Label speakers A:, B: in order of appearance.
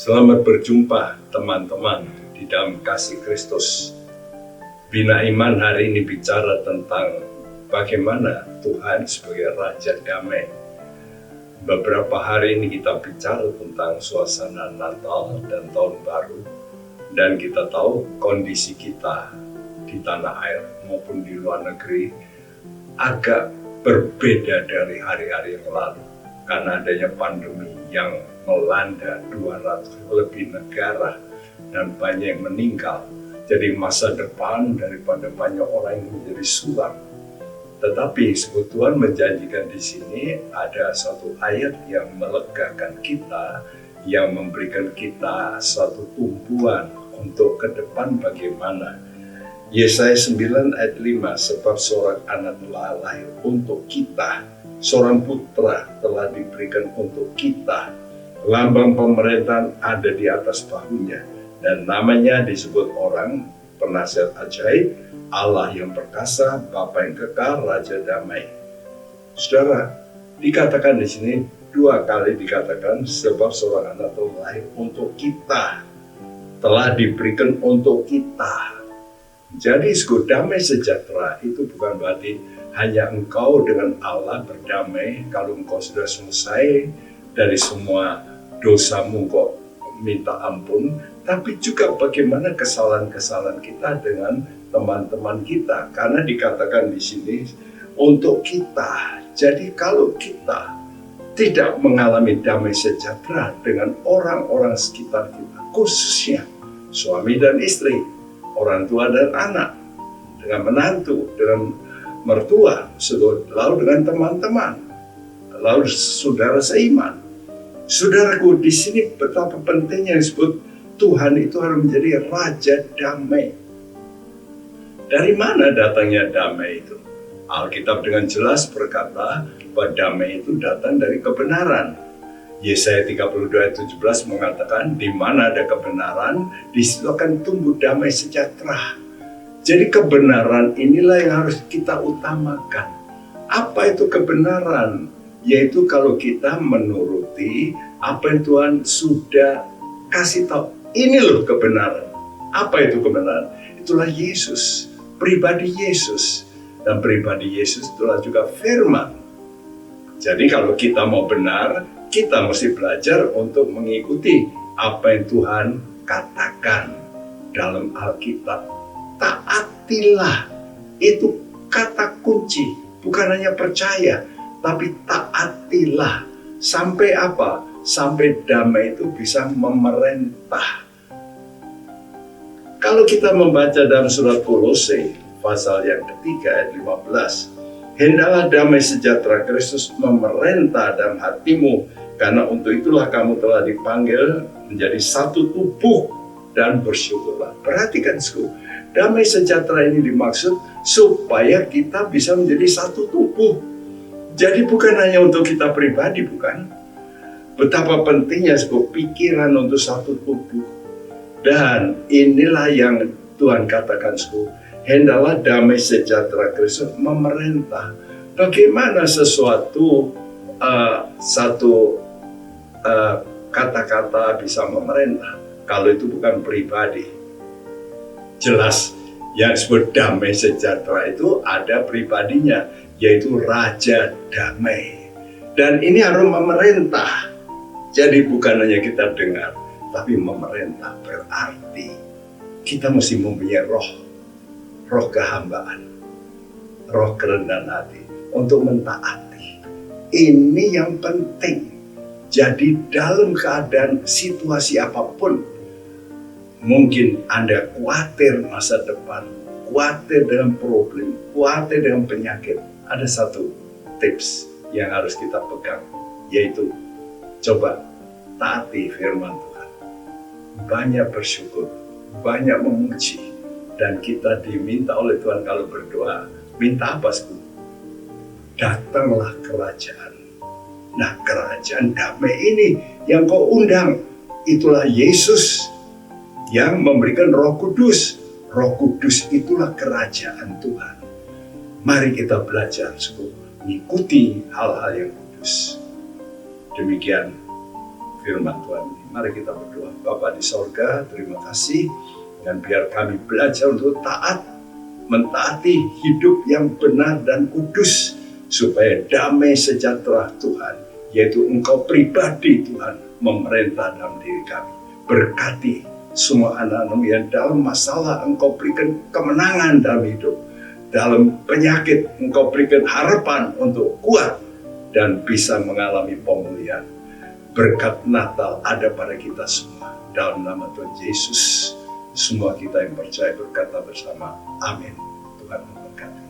A: Selamat berjumpa teman-teman di dalam kasih Kristus. Bina Iman hari ini bicara tentang bagaimana Tuhan sebagai Raja Damai. Beberapa hari ini kita bicara tentang suasana Natal dan Tahun Baru. Dan kita tahu kondisi kita di tanah air maupun di luar negeri agak berbeda dari hari-hari yang lalu. Karena adanya pandemi yang melanda 200 lebih negara dan banyak yang meninggal. Jadi masa depan daripada banyak orang yang menjadi suram. Tetapi Tuhan menjanjikan di sini ada satu ayat yang melegakan kita, yang memberikan kita satu tumpuan untuk ke depan bagaimana. Yesaya 9 ayat 5, sebab seorang anak telah lahir untuk kita, seorang putra telah diberikan untuk kita, lambang pemerintahan ada di atas bahunya, dan namanya disebut orang penasihat ajaib, Allah yang perkasa, Bapa yang kekal, Raja Damai. Saudara, dikatakan di sini dua kali dikatakan sebab seorang anak telah lahir untuk kita, telah diberikan untuk kita. Jadi damai sejahtera itu bukan berarti hanya engkau dengan Allah berdamai kalau engkau sudah selesai dari semua dosamu kok minta ampun, tapi juga bagaimana kesalahan-kesalahan kita dengan teman-teman kita, karena dikatakan di sini untuk kita. Jadi kalau kita tidak mengalami damai sejahtera dengan orang-orang sekitar kita, khususnya suami dan istri, orang tua dan anak, dengan menantu, dengan mertua, lalu dengan teman-teman, lalu saudara seiman. Saudaraku, di sini betapa pentingnya disebut Tuhan itu harus menjadi Raja Damai. Dari mana datangnya damai itu? Alkitab dengan jelas berkata bahwa damai itu datang dari kebenaran. Yesaya 32 ayat 17 mengatakan, di mana ada kebenaran, di situ akan tumbuh damai sejahtera. Jadi kebenaran inilah yang harus kita utamakan. Apa itu kebenaran? Yaitu kalau kita menuruti apa yang Tuhan sudah kasih tahu. Ini loh kebenaran. Apa itu kebenaran? Itulah Yesus, pribadi Yesus. Dan pribadi Yesus itulah juga firman. Jadi kalau kita mau benar, kita mesti belajar untuk mengikuti apa yang Tuhan katakan dalam Alkitab. Taatilah, itu kata kunci. Bukan hanya percaya, tapi taatilah. Sampai apa? Sampai damai itu bisa memerintah. Kalau kita membaca dalam surat Kolose, pasal yang ketiga ayat 15, hendaklah damai sejahtera Kristus memerintah dalam hatimu, karena untuk itulah kamu telah dipanggil menjadi satu tubuh dan bersyukurlah. Perhatikan, damai sejahtera ini dimaksud supaya kita bisa menjadi satu tubuh. Jadi bukan hanya untuk kita pribadi, bukan. Betapa pentingnya pikiran untuk satu tubuh. Dan inilah yang Tuhan katakan, hendaklah damai sejahtera Kristus memerintah. Bagaimana kata-kata bisa memerintah kalau itu bukan pribadi? Jelas yang disebut damai sejahtera itu ada pribadinya, yaitu Raja Damai. Dan ini harus memerintah. Jadi bukan hanya kita dengar, tapi memerintah berarti kita mesti mempunyai roh kehambaan, roh kerendahan hati untuk mentaati. Ini yang penting. Jadi dalam keadaan situasi apapun, mungkin Anda khawatir masa depan, khawatir dengan problem, khawatir dengan penyakit. Ada satu tips yang harus kita pegang, yaitu coba taati firman Tuhan. Banyak bersyukur, banyak memuji, dan kita diminta oleh Tuhan kalau berdoa, minta apa? Datanglah kerajaan. Nah, kerajaan damai ini yang kau undang, itulah Yesus yang memberikan Roh Kudus. Roh Kudus itulah kerajaan Tuhan. Mari kita belajar, mengikuti hal-hal yang kudus. Demikian firman Tuhan ini. Mari kita berdoa. Bapa di sorga, terima kasih. Dan biar kami belajar untuk taat, mentaati hidup yang benar dan kudus, supaya damai sejahtera Tuhan, yaitu Engkau pribadi Tuhan, memerintah dalam diri kami. Berkati semua anak-anak yang dalam masalah, Engkau berikan kemenangan dalam hidup. Dalam penyakit, Engkau berikan harapan untuk kuat dan bisa mengalami pemulihan. Berkat Natal ada pada kita semua. Dalam nama Tuhan Yesus, semua kita yang percaya berkata bersama, amin. Tuhan memberkati.